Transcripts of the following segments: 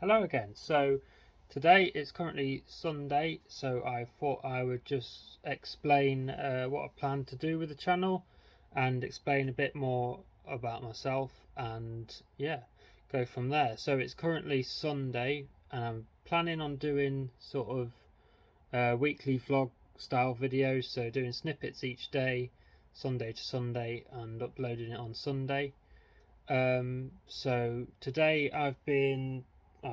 Hello again. So today it's currently Sunday, so I thought I would just explain what I plan to do with the channel and explain a bit more about myself and go from there. So it's currently Sunday and I'm planning on doing sort of weekly vlog style videos, so doing snippets each day, Sunday to Sunday, and uploading it on Sunday. So today I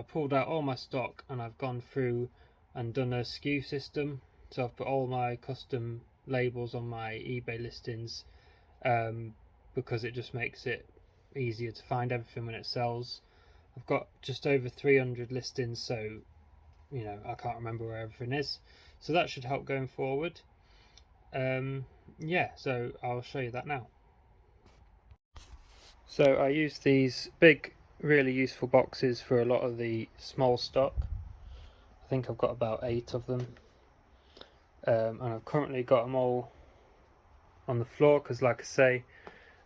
pulled out all my stock and I've gone through and done a SKU system. So I've put all my custom labels on my eBay listings because it just makes it easier to find everything when it sells. I've got just over 300 listings, so I can't remember where everything is. So that should help going forward. So I'll show you that now. So I use these big, really useful boxes for a lot of the small stock. I think I've got about 8 of them, and I've currently got them all on the floor because, like I say,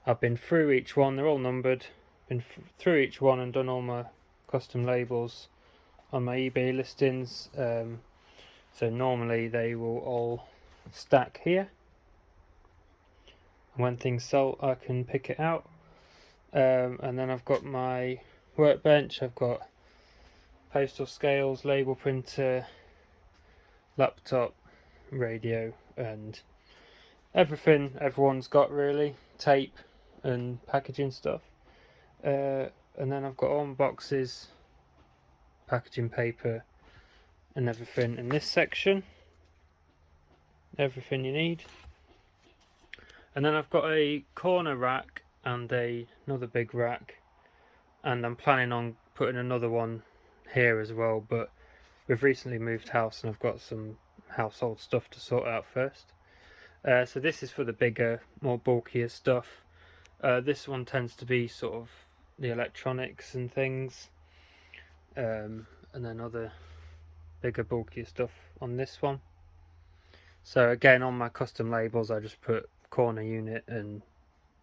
I've been through each one. They're all numbered. Been through each one and done all my custom labels on my eBay listings. So normally they will all stack here, and when things sell I can pick it out. And then I've got my workbench. I've got postal scales, label printer, laptop, radio, and everything everyone's got really, tape and packaging stuff. And then I've got all my boxes, packaging paper and everything in this section, everything you need. And then I've got a corner rack and another big rack, and I'm planning on putting another one here as well, but we've recently moved house and I've got some household stuff to sort out first. So this is for the bigger, more bulkier stuff. This one tends to be sort of the electronics and things, and then other bigger, bulkier stuff on this one. So again, on my custom labels I just put corner unit and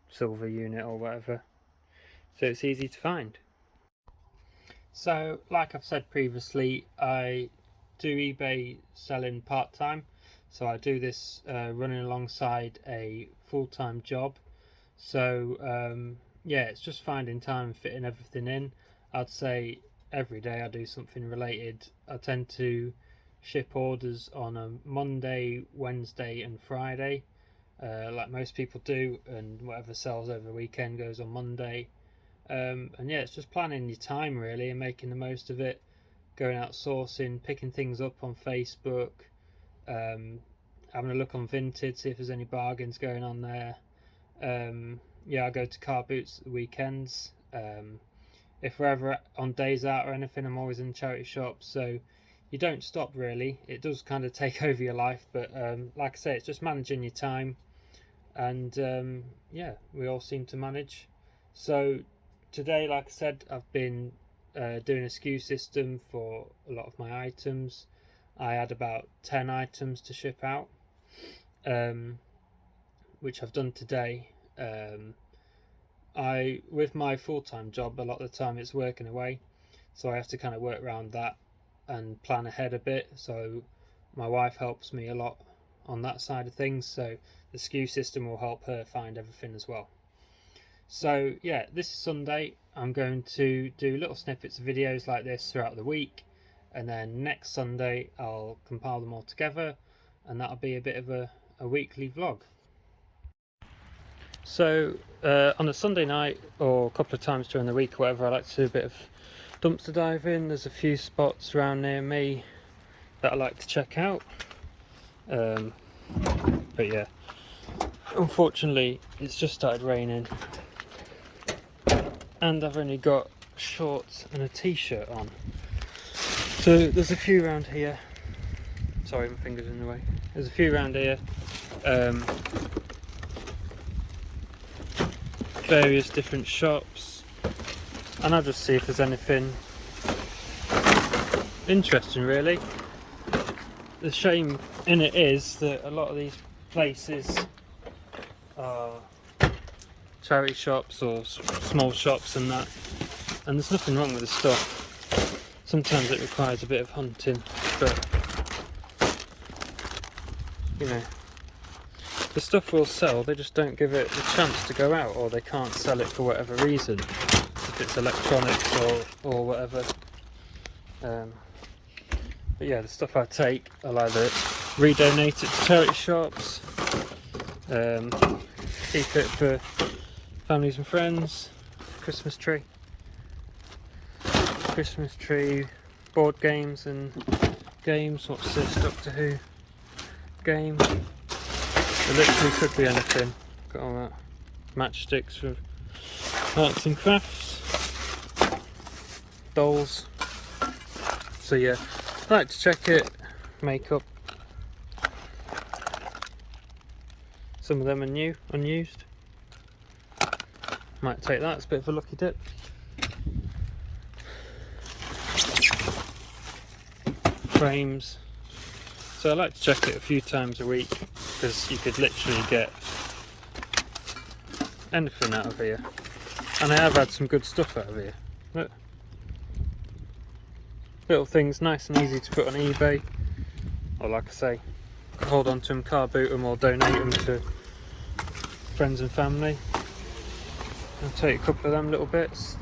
silver unit or whatever, so it's easy to find. So like I've said previously, I do eBay selling part-time, so I do this running alongside a full-time job. So it's just finding time and fitting everything in. I'd say every day I do something related. I tend to ship orders on a Monday, Wednesday and Friday, like most people do, and whatever sells over the weekend goes on Monday. It's just planning your time really and making the most of it, going out sourcing, picking things up on Facebook, having a look on Vinted, see if there's any bargains going on there. I go to car boots at the weekends. If we're ever on days out or anything, I'm always in charity shops, so you don't stop really. It does kind of take over your life, but like I say, it's just managing your time, and we all seem to manage. So today, like I said, I've been doing a SKU system for a lot of my items. I had about 10 items to ship out, which I've done today. With my full-time job, a lot of the time it's working away, so I have to kind of work around that and plan ahead a bit. So my wife helps me a lot on that side of things, so the SKU system will help her find everything as well. So this is Sunday. I'm going to do little snippets of videos like this throughout the week, and then next Sunday I'll compile them all together, and that'll be a bit of a weekly vlog. So on a Sunday night or a couple of times during the week or whatever, I like to do a bit of dumpster diving. There's a few spots around near me that I like to check out, but yeah, unfortunately it's just started raining and I've only got shorts and a t-shirt on. So there's a few around here. Sorry, my finger's in the way. There's a few around here. Various different shops, and I'll just see if there's anything interesting really. The shame in it is that a lot of these places are charity shops or small shops and that, and there's nothing wrong with the stuff. sometimes it requires a bit of hunting, but you know, the stuff will sell, they just don't give it the chance to go out, or they can't sell it for whatever reason, if it's electronics or whatever. But yeah, the stuff I take, I'll either redonate it to charity shops, keep it for families and friends, Christmas tree, board games and games. What's this, Doctor Who game? It literally could be anything. Got all that. Matchsticks for arts and crafts, dolls. So yeah, I like to check it. Makeup. Some of them are new, unused. Might take that, it's a bit of a lucky dip. Frames. So I like to check it a few times a week, because you could literally get anything out of here. And I have had some good stuff out of here. Look. Little things nice and easy to put on eBay, or like I say, hold on to them, car boot them, or donate them to friends and family. I'll take a couple of them little bits.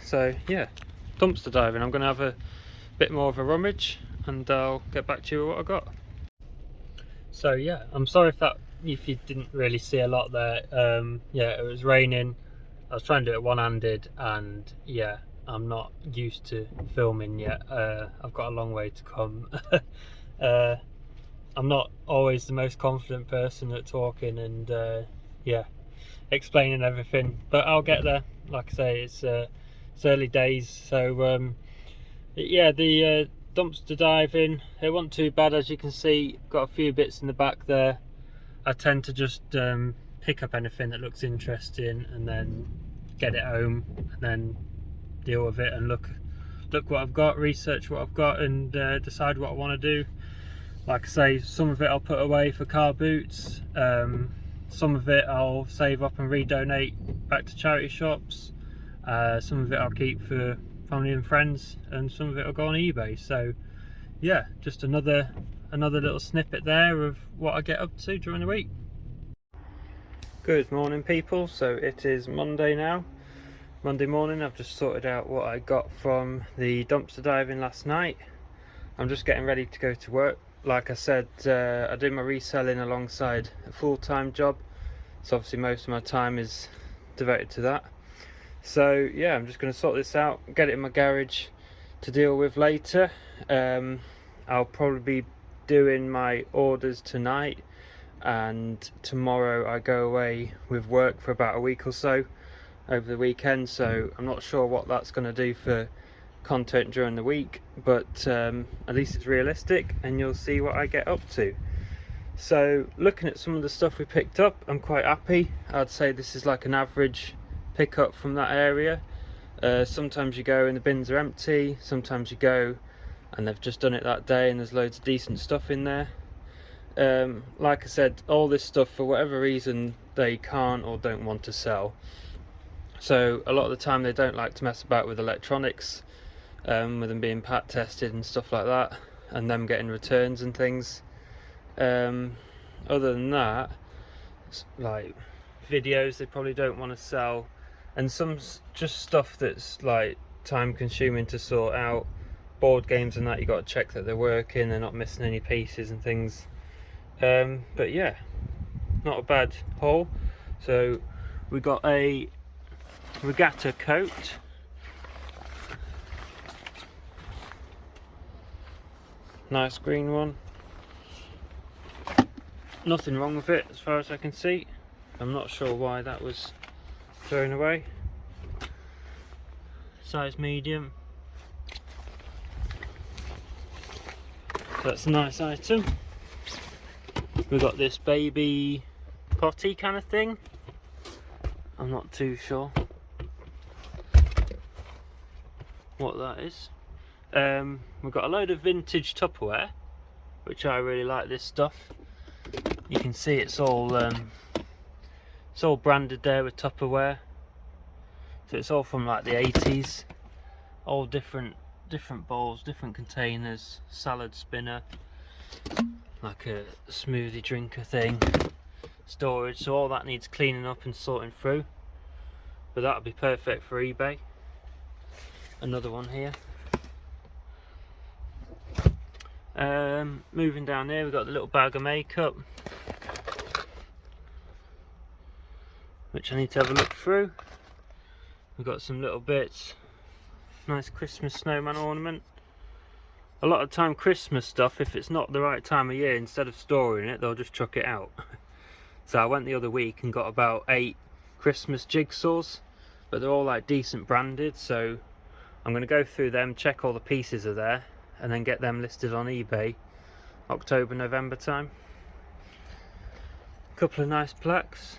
So yeah, dumpster diving. I'm going to have a bit more of a rummage and I'll get back to you with what I got. So yeah, I'm sorry if you didn't really see a lot there. Yeah, it was raining. I was trying to do it one-handed, and yeah, I'm not used to filming yet. I've got a long way to come. I'm not always the most confident person at talking and yeah, explaining everything, but I'll get there. Like I say, it's early days. So yeah, the dumpster diving, it wasn't too bad. As you can see, got a few bits in the back there. I tend to just pick up anything that looks interesting and then get it home and then deal with it and look what I've got, research what I've got, and decide what I want to do. Like I say, some of it I'll put away for car boots, some of it I'll save up and redonate back to charity shops, some of it I'll keep for family and friends, and some of it will go on eBay. So yeah, just another little snippet there of what I get up to during the week. Good morning people, so it is Monday now. Monday morning. I've just sorted out what I got from the dumpster diving last night. I'm just getting ready to go to work. Like I said, I do my reselling alongside a full-time job, so obviously most of my time is devoted to that. So yeah, I'm just going to sort this out, get it in my garage to deal with later. I'll probably be doing my orders tonight, and tomorrow I go away with work for about a week or so over the weekend, so I'm not sure what that's going to do for content during the week, but at least it's realistic and you'll see what I get up to. So looking at some of the stuff we picked up, I'm quite happy. I'd say this is like an average pickup from that area. Sometimes you go and the bins are empty, sometimes you go and they've just done it that day and there's loads of decent stuff in there. Like I said, all this stuff for whatever reason they can't or don't want to sell, so a lot of the time they don't like to mess about with electronics, with them being pat tested and stuff like that, and them getting returns and things. Other than that, like videos they probably don't want to sell, and some just stuff that's like time consuming to sort out. Board games and that, you got to check that they're working, they're not missing any pieces and things. But yeah, not a bad haul. So we got a regatta coat, nice green one, nothing wrong with it as far as I can see. I'm not sure why that was thrown away. Size medium, so that's a nice item. We've got this baby potty kind of thing. I'm not too sure what that is. We've got a load of vintage Tupperware, which I really like this stuff. You can see it's all branded there with Tupperware. So it's all from like the 80s, all different bowls, different containers, salad spinner, like a smoothie drinker thing, storage. So all that needs cleaning up and sorting through, but that'll be perfect for eBay. Another one here. Moving down here, we've got the little bag of makeup, which I need to have a look through. We've got some little bits, nice Christmas snowman ornament. A lot of time Christmas stuff, if it's not the right time of year, instead of storing it, they'll just chuck it out. So I went the other week and got about 8 Christmas jigsaws, but they're all like decent branded, so I'm going to go through them, check all the pieces are there, and then get them listed on eBay October, November time. A couple of nice plaques.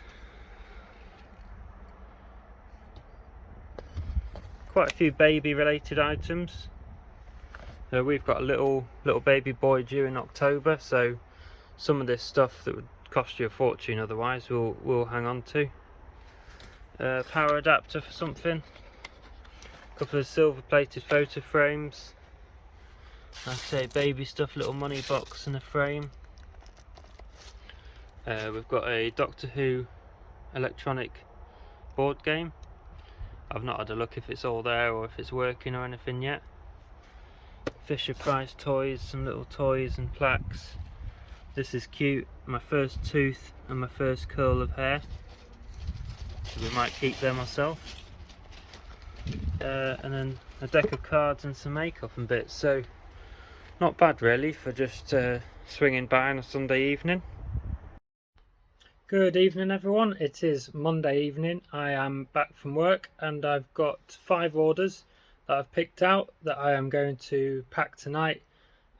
Quite a few baby related items. We've got a little baby boy due in October, so some of this stuff that would cost you a fortune otherwise we'll hang on to. Power adapter for something. A couple of silver plated photo frames. Like I say, baby stuff, little money box and a frame. We've got a Doctor Who electronic board game. I've not had a look if it's all there or if it's working or anything yet. Fisher Price toys, some little toys and plaques. This is cute, my first tooth and my first curl of hair. So we might keep them ourselves. And then a deck of cards and some makeup and bits. So not bad really for just swinging by on a Sunday evening. Good evening everyone, it is Monday evening. I am back from work and I've got 5 orders that I've picked out that I am going to pack tonight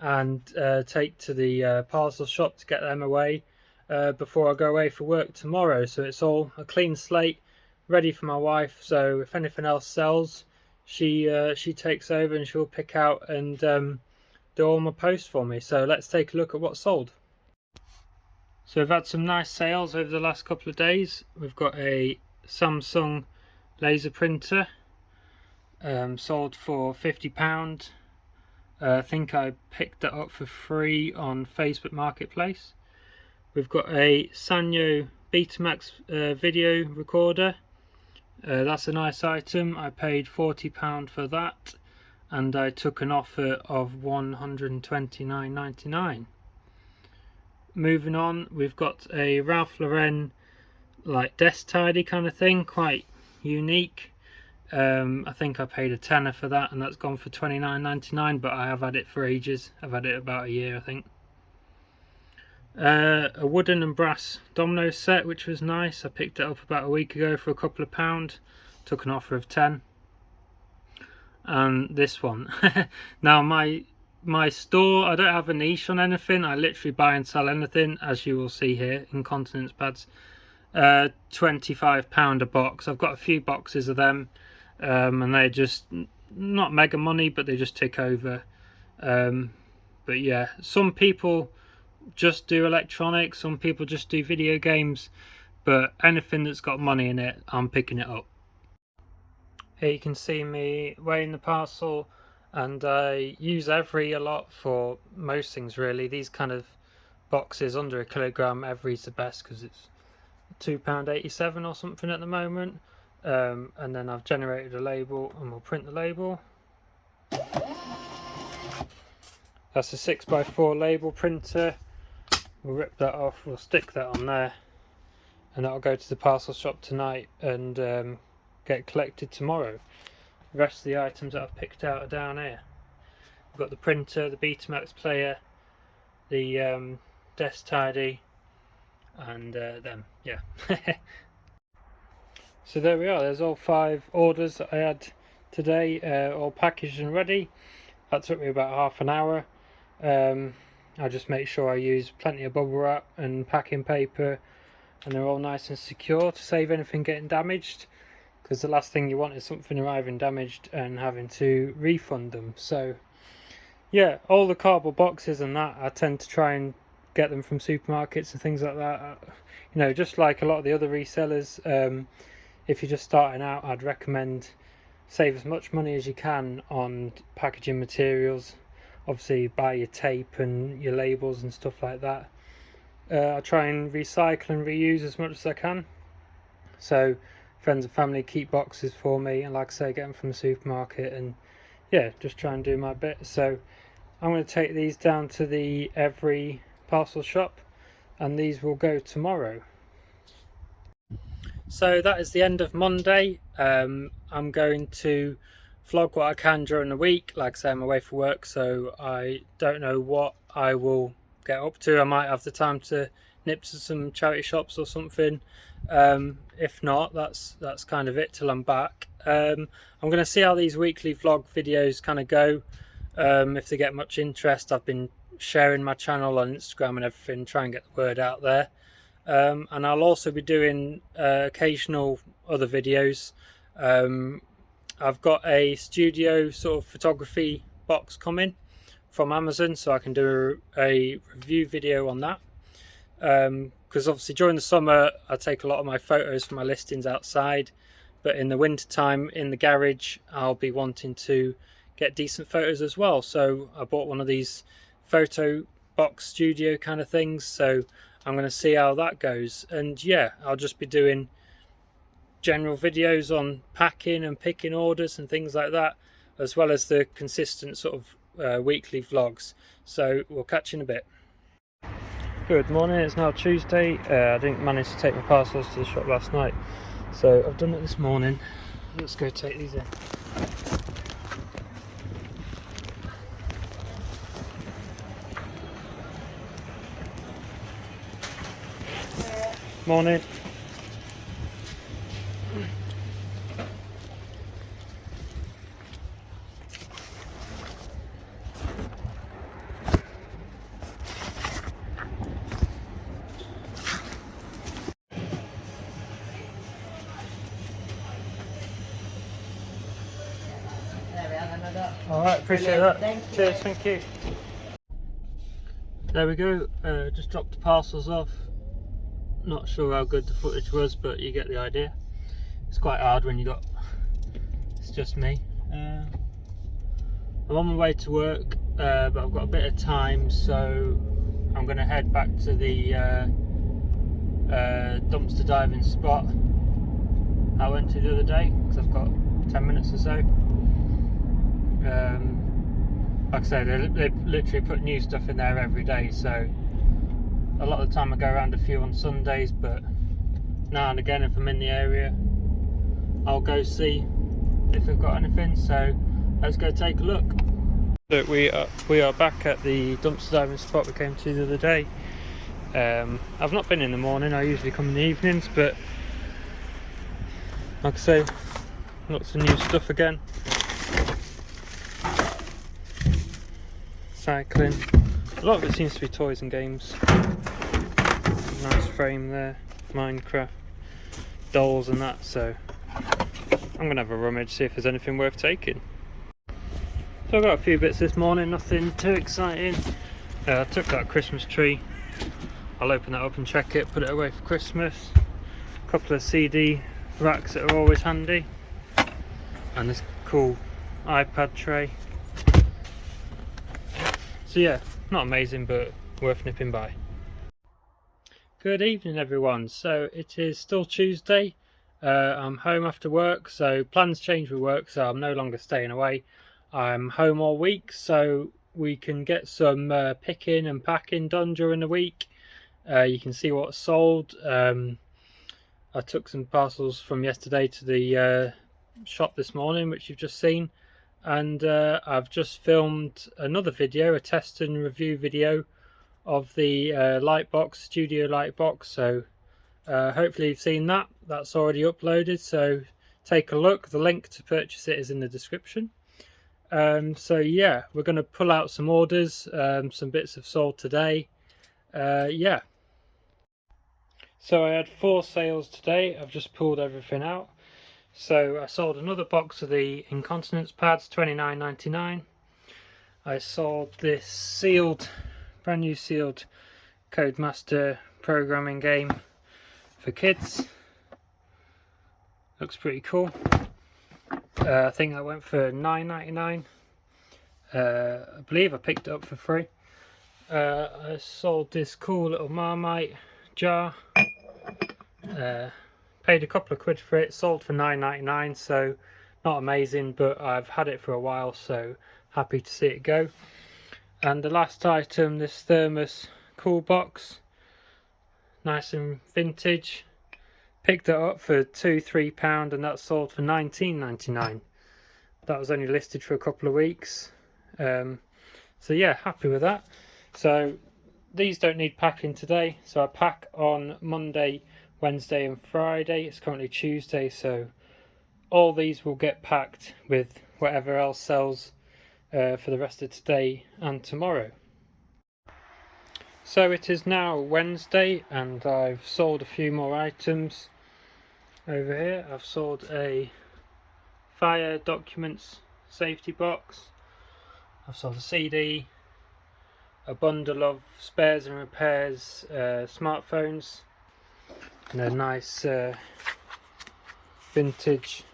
and take to the parcel shop to get them away before I go away for work tomorrow. So it's all a clean slate, ready for my wife, so if anything else sells, she takes over and she'll pick out and do all my posts for me. So let's take a look at what's sold. So we've had some nice sales over the last couple of days. We've got a Samsung laser printer, sold for £50. I think I picked that up for free on Facebook Marketplace. We've got a Sanyo Betamax video recorder. That's a nice item. I paid £40 for that and I took an offer of £129.99. Moving on, we've got a Ralph Lauren like desk tidy kind of thing, quite unique. I think I paid a tenner for that and that's gone for £29.99, but I have had it for ages. I've had it about a year I think. A wooden and brass domino set, which was nice. I picked it up about a week ago for a couple of pounds, took an offer of 10. And this one. Now my store, I don't have a niche on anything. I literally buy and sell anything, as you will see here, incontinence pads. £25 a box. I've got a few boxes of them, and they're just not mega money, but they just tick over. But yeah, some people just do electronics, some people just do video games, but anything that's got money in it, I'm picking it up. Here you can see me weighing the parcel, and I use Every a lot for most things really. These kind of boxes under 1 kilogram, Every's the best because it's £2.87 or something at the moment. And then I've generated a label and we'll print the label. That's a 6x4 label printer. We'll rip that off, we'll stick that on there, and that'll go to the parcel shop tonight and get collected tomorrow. The rest of the items that I've picked out are down here. We've got the printer, the Betamax player, the desk tidy, and them, yeah. So there we are, there's all 5 orders that I had today, all packaged and ready. That took me about half an hour. I just make sure I use plenty of bubble wrap and packing paper, and they're all nice and secure to save anything getting damaged, because the last thing you want is something arriving damaged and having to refund them. So yeah, all the cardboard boxes and that, I tend to try and get them from supermarkets and things like that. You know, just like a lot of the other resellers, if you're just starting out, I'd recommend save as much money as you can on packaging materials. Obviously buy your tape and your labels and stuff like that. I try and recycle and reuse as much as I can. So friends and family keep boxes for me, and like I say, get them from the supermarket, and yeah, just try and do my bit. So I'm going to take these down to the Every parcel shop, and these will go tomorrow. So that is the end of Monday. I'm going to vlog what I can during the week. Like I say, I'm away for work, so I don't know what I will get up to. I might have the time to nip to some charity shops or something. If not, that's kind of it till I'm back. I'm going to see how these weekly vlog videos kind of go. If they get much interest. I've been sharing my channel on Instagram and everything, try and get the word out there. And I'll also be doing occasional other videos. I've got a studio sort of photography box coming from Amazon, so I can do a review video on that. Because obviously during the summer I take a lot of my photos for my listings outside, but in the winter time in the garage I'll be wanting to get decent photos as well. So I bought one of these photo box studio kind of things, so I'm going to see how that goes. And yeah, I'll just be doing general videos on packing and picking orders and things like that, as well as the consistent sort of weekly vlogs. So we'll catch you in a bit. Good morning, it's now Tuesday. I didn't manage to take my parcels to the shop last night, so I've done it this morning. Let's go take these in. Morning. Alright, appreciate that. Cheers, thank you. There we go, just dropped the parcels off. Not sure how good the footage was, but you get the idea. It's quite hard when it's just me. I'm on my way to work, but I've got a bit of time, so I'm going to head back to the dumpster diving spot I went to the other day, because I've got 10 minutes or so. Like I say, they literally put new stuff in there every day, so a lot of the time I go around a few on Sundays, but now and again if I'm in the area I'll go see if they've got anything. So let's go take a look. Look, we are back at the dumpster diving spot we came to the other day. I've not been in the morning, I usually come in the evenings, but like I say, lots of new stuff again. Cycling, a lot of it seems to be toys and games. Nice frame there, Minecraft, dolls and that, so I'm going to have a rummage, see if there's anything worth taking. So I got a few bits this morning, nothing too exciting. I took that Christmas tree, I'll open that up and check it, put it away for Christmas. A couple of CD racks that are always handy, and this cool iPad tray. So yeah, not amazing, but worth nipping by. Good evening everyone. So it is still Tuesday. I'm home after work, so plans change with work, so I'm no longer staying away. I'm home all week, so we can get some picking and packing done during the week. You can see what's sold. I took some parcels from yesterday to the shop this morning, which you've just seen. And I've just filmed another video, a test and review video of the Lightbox, Studio Lightbox. So hopefully you've seen that. That's already uploaded, so take a look. The link to purchase it is in the description. So yeah, we're going to pull out some orders. Some bits have sold today. Yeah. So I had 4 sales today. I've just pulled everything out. So I sold another box of the incontinence pads, $29.99. I sold this sealed, brand new sealed Codemaster programming game for kids. Looks pretty cool. I think that went for $9.99. I believe I picked it up for free. I sold this cool little Marmite jar. Paid a couple of quid for it. Sold for $9.99, so not amazing, but I've had it for a while, so happy to see it go. And the last item, this thermos cool box, nice and vintage. Picked it up for £2–3 and that sold for $19.99. That was only listed for a couple of weeks. So yeah, happy with that. So these don't need packing today, so I pack on Monday, Wednesday and Friday. It's currently Tuesday, so all these will get packed with whatever else sells for the rest of today and tomorrow. So it is now Wednesday and I've sold a few more items over here. I've sold a fire documents safety box. I've sold a CD, a bundle of spares and repairs smartphones, and a nice vintage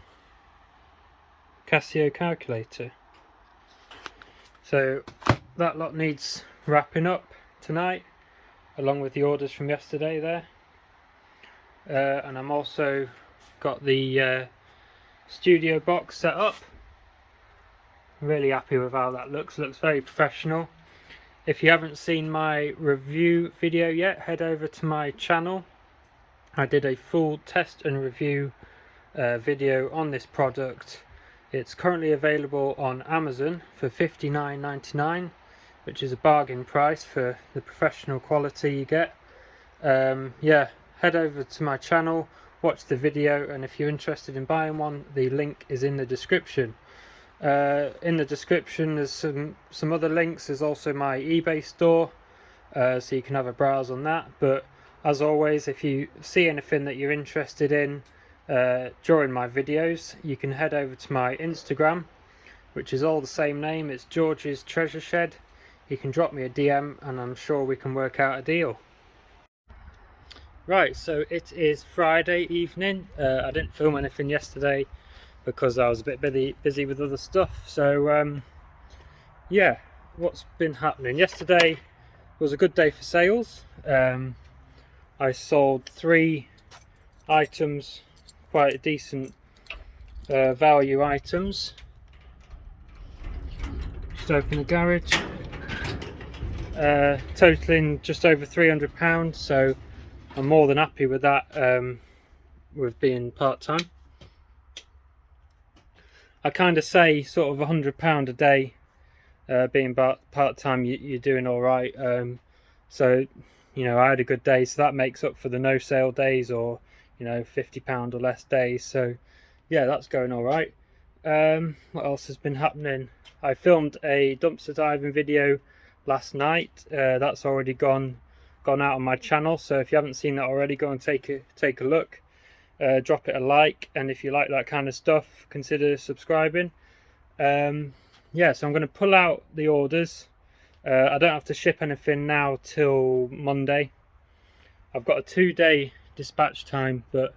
Casio calculator. So that lot needs wrapping up tonight, along with the orders from yesterday there. And I'm also got the studio box set up. Really happy with how that looks. Looks very professional. If you haven't seen my review video yet, head over to my channel. I did a full test and review video on this product. It's currently available on Amazon for $59.99, which is a bargain price for the professional quality you get. Yeah, head over to my channel, watch the video, and if you're interested in buying one, the link is in the description. In the description there's some other links. There's also my eBay store, so you can have a browse on that. But as always, if you see anything that you're interested in during my videos, you can head over to my Instagram, which is all the same name. It's George's Treasure Shed. You can drop me a DM and I'm sure we can work out a deal. Right, so it is Friday evening. I didn't film anything yesterday because I was a bit busy with other stuff. So yeah, what's been happening? Yesterday was a good day for sales. I sold 3 items, quite decent value items. Just open the garage. Totaling just over £300, so I'm more than happy with that, with being part-time. I kind of say sort of £100 a day, being part-time, you're doing all right. So you know, I had a good day, so that makes up for the no sale days, or you know, £50 or less days. So yeah, that's going all right. What else has been happening? I filmed a dumpster diving video last night. That's already gone out on my channel, so if you haven't seen that already, go and take a look. Drop it a like, and if you like that kind of stuff, consider subscribing. Yeah, so I'm going to pull out the orders. I don't have to ship anything now till Monday. I've got a 2-day dispatch time, but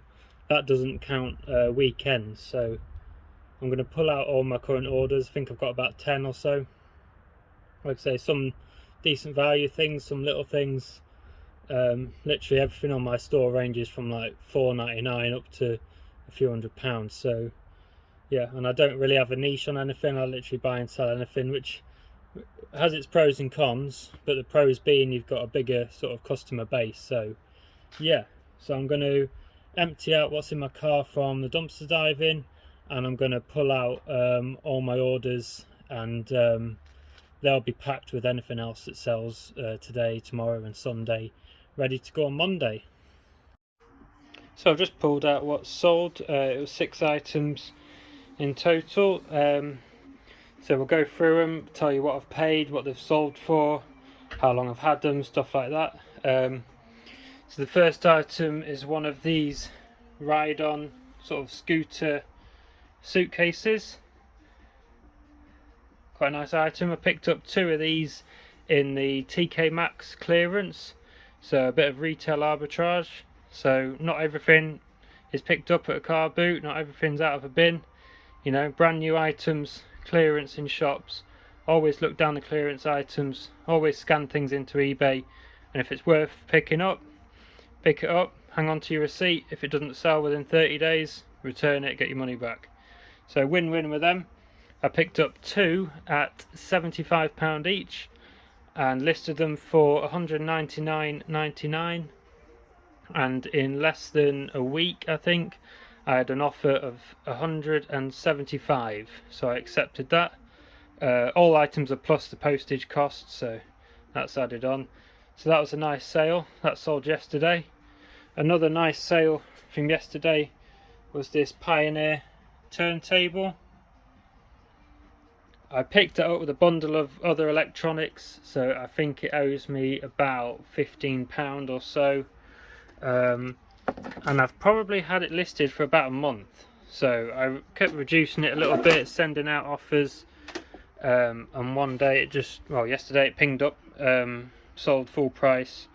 that doesn't count weekends, so I'm going to pull out all my current orders. I think I've got about 10 or so. Like I say, some decent value things, some little things. Literally everything on my store ranges from like $4.99 up to a few £100. So yeah, and I don't really have a niche on anything. I literally buy and sell anything, which has its pros and cons, but the pros being you've got a bigger sort of customer base. So yeah, so I'm going to empty out what's in my car from the dumpster diving, and I'm going to pull out all my orders, and they'll be packed with anything else that sells today, tomorrow and Sunday, ready to go on Monday. So I've just pulled out what's sold. It was 6 items in total. So we'll go through them, tell you what I've paid, what they've sold for, how long I've had them, stuff like that. So the first item is one of these ride-on sort of scooter suitcases. Quite a nice item. I picked up 2 of these in the TK Maxx clearance, so a bit of retail arbitrage. So not everything is picked up at a car boot. Not everything's out of a bin. You know, brand new items, clearance in shops. Always look down the clearance items. Always scan things into eBay, and if it's worth picking up, pick it up. Hang on to your receipt. If it doesn't sell within 30 days, return it, get your money back. So win-win with them. I picked up 2 at £75 each and listed them for £199.99, and in less than a week, I think, I had an offer of £175, so I accepted that. All items are plus the postage cost, so that's added on. So that was a nice sale. That sold yesterday. Another nice sale from yesterday was this Pioneer turntable. I picked it up with a bundle of other electronics, so I think it owes me about £15 or so. And I've probably had it listed for about a month, so I kept reducing it a little bit, sending out offers, and one day it just, well, yesterday it pinged up, sold full price,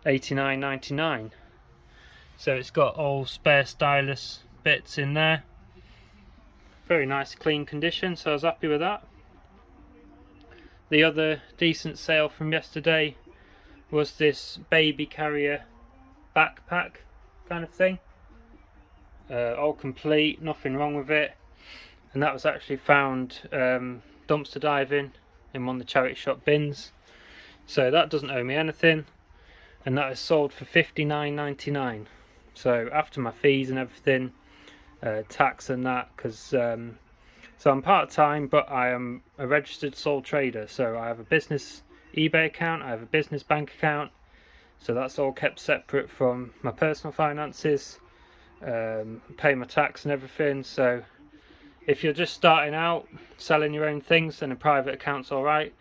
£89.99. So it's got all spare stylus bits in there, very nice clean condition, so I was happy with that. The other decent sale from yesterday was this baby carrier backpack kind of thing, all complete, nothing wrong with it, and that was actually found dumpster diving in one of the charity shop bins, so that doesn't owe me anything, and that is sold for £59.99. so after my fees and everything, tax and that, because so I'm part-time, but I am a registered sole trader, so I have a business eBay account, I have a business bank account, so that's all kept separate from my personal finances, pay my tax and everything. So if you're just starting out selling your own things, then a private account's alright,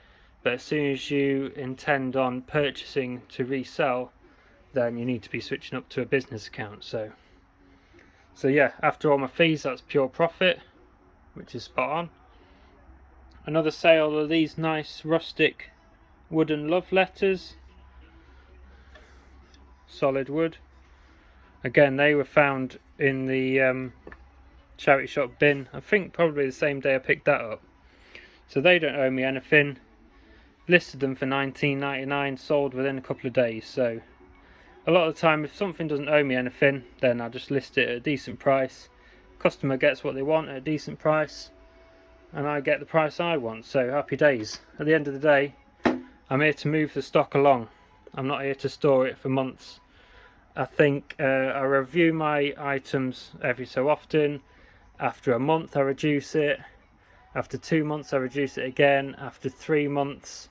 but as soon as you intend on purchasing to resell, then you need to be switching up to a business account. So yeah, after all my fees, that's pure profit, which is spot on. Another sale of these nice rustic wooden love letters, solid wood. Again, they were found in the charity shop bin, I think probably the same day I picked that up, so they don't owe me anything. Listed them for £19.99, sold within a couple of days. So a lot of the time, if something doesn't owe me anything, then I just list it at a decent price. Customer gets what they want at a decent price, and I get the price I want, so happy days. At the end of the day, I'm here to move the stock along. I'm not here to store it for months. I think I review my items every so often. After a month I reduce it, after 2 months I reduce it again, after 3 months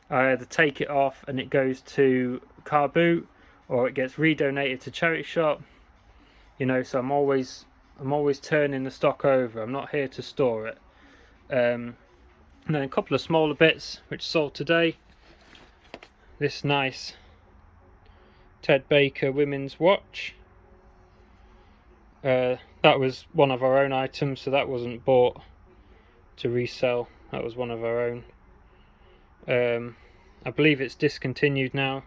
I either take it off and it goes to car boot, or it gets redonated to charity shop. You know, so I'm always turning the stock over. I'm not here to store it. And then a couple of smaller bits which sold today. This nice Ted Baker women's watch. That was one of our own items, so that wasn't bought to resell. That was one of our own. I believe it's discontinued now.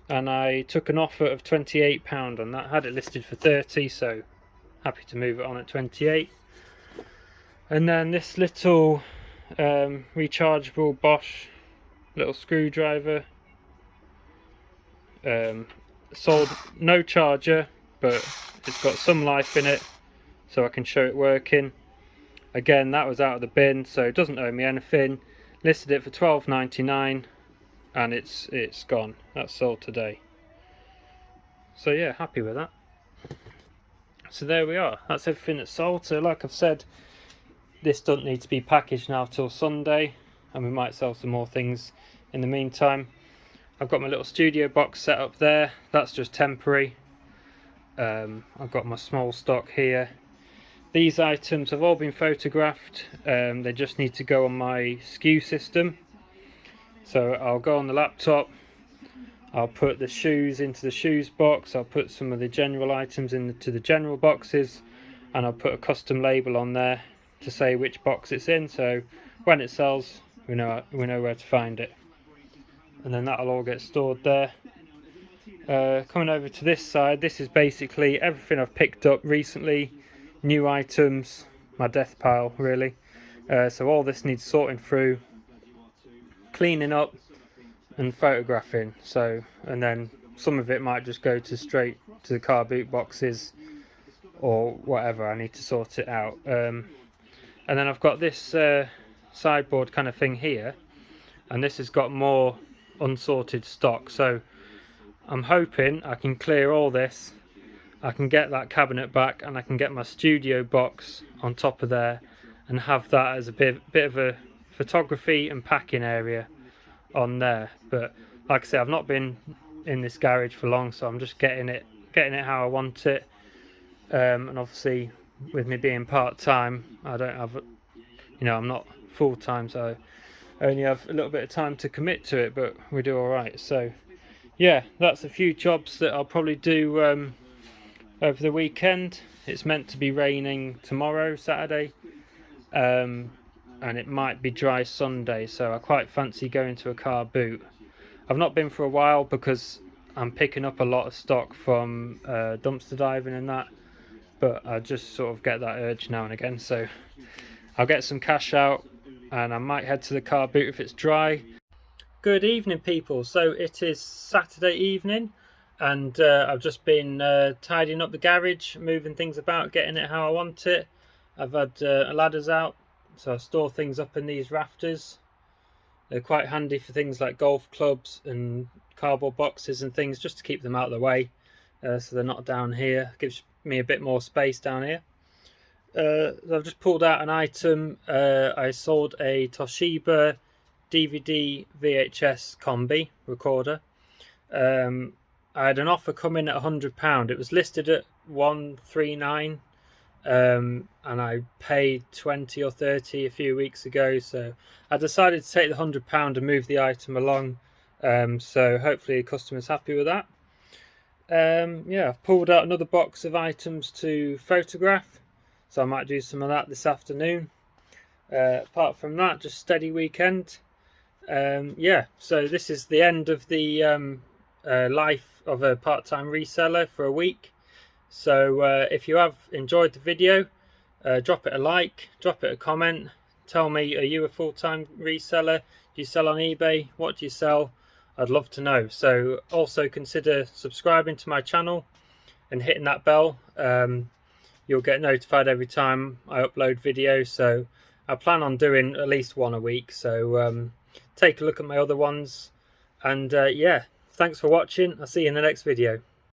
And I took an offer of £28 on that. Had it listed for 30, so happy to move it on at 28. And then this little rechargeable Bosch little screwdriver, sold no charger, but it's got some life in it, so I can show it working. Again, that was out of the bin, so it doesn't owe me anything. Listed it for £12.99, and it's gone. That's sold today. So yeah, happy with that. So there we are. That's everything that's sold. So like I've said, this doesn't need to be packaged now till Sunday, and we might sell some more things in the meantime. I've got my little studio box set up there. That's just temporary. I've got my small stock here. These items have all been photographed. They just need to go on my SKU system. So I'll go on the laptop, I'll put the shoes into the shoes box, I'll put some of the general items into the general boxes, and I'll put a custom label on there to say which box it's in, so when it sells we know where to find it. And then that'll all get stored there. Coming over to this side, this is basically everything I've picked up recently, new items, my death pile really. So all this needs sorting through, cleaning up and photographing. So, and then some of it might just go to straight to the car boot boxes or whatever. I need to sort it out. And then I've got this sideboard kind of thing here, and this has got more unsorted stock. So I'm hoping I can clear all this, I can get that cabinet back, and I can get my studio box on top of there and have that as a bit of a photography and packing area on there. But like I say, I've not been in this garage for long, so I'm just getting it how I want it. And obviously with me being part-time, I don't have, I'm not full-time, so I only have a little bit of time to commit to it, but we do all right. So yeah, that's a few jobs that I'll probably do over the weekend. It's meant to be raining tomorrow, Saturday, and it might be dry Sunday, so I quite fancy going to a car boot. I've not been for a while because I'm picking up a lot of stock from dumpster diving and that, but I just sort of get that urge now and again, so I'll get some cash out and I might head to the car boot if it's dry. Good evening, people. So it is Saturday evening, and I've just been tidying up the garage, moving things about, getting it how I want it. I've had ladders out, so I store things up in these rafters. They're quite handy for things like golf clubs and cardboard boxes and things, just to keep them out of the way, so they're not down here. Gives me a bit more space down here. I've just pulled out an item. I sold a Toshiba DVD VHS combi recorder. I had an offer come in at £100. It was listed at £139, and I paid 20 or 30 a few weeks ago, so I decided to take the £100 and move the item along. So hopefully the customer's happy with that. Yeah, I've pulled out another box of items to photograph, so I might do some of that this afternoon. Apart from that, just steady weekend. Yeah, so this is the end of the life of a part-time reseller for a week. So if you have enjoyed the video, drop it a like, drop it a comment, tell me, are you a full-time reseller? Do you sell on eBay? What do you sell? I'd love to know. So also consider subscribing to my channel and hitting that bell. You'll get notified every time I upload videos, so I plan on doing at least one a week. So take a look at my other ones, and yeah, thanks for watching. I'll see you in the next video.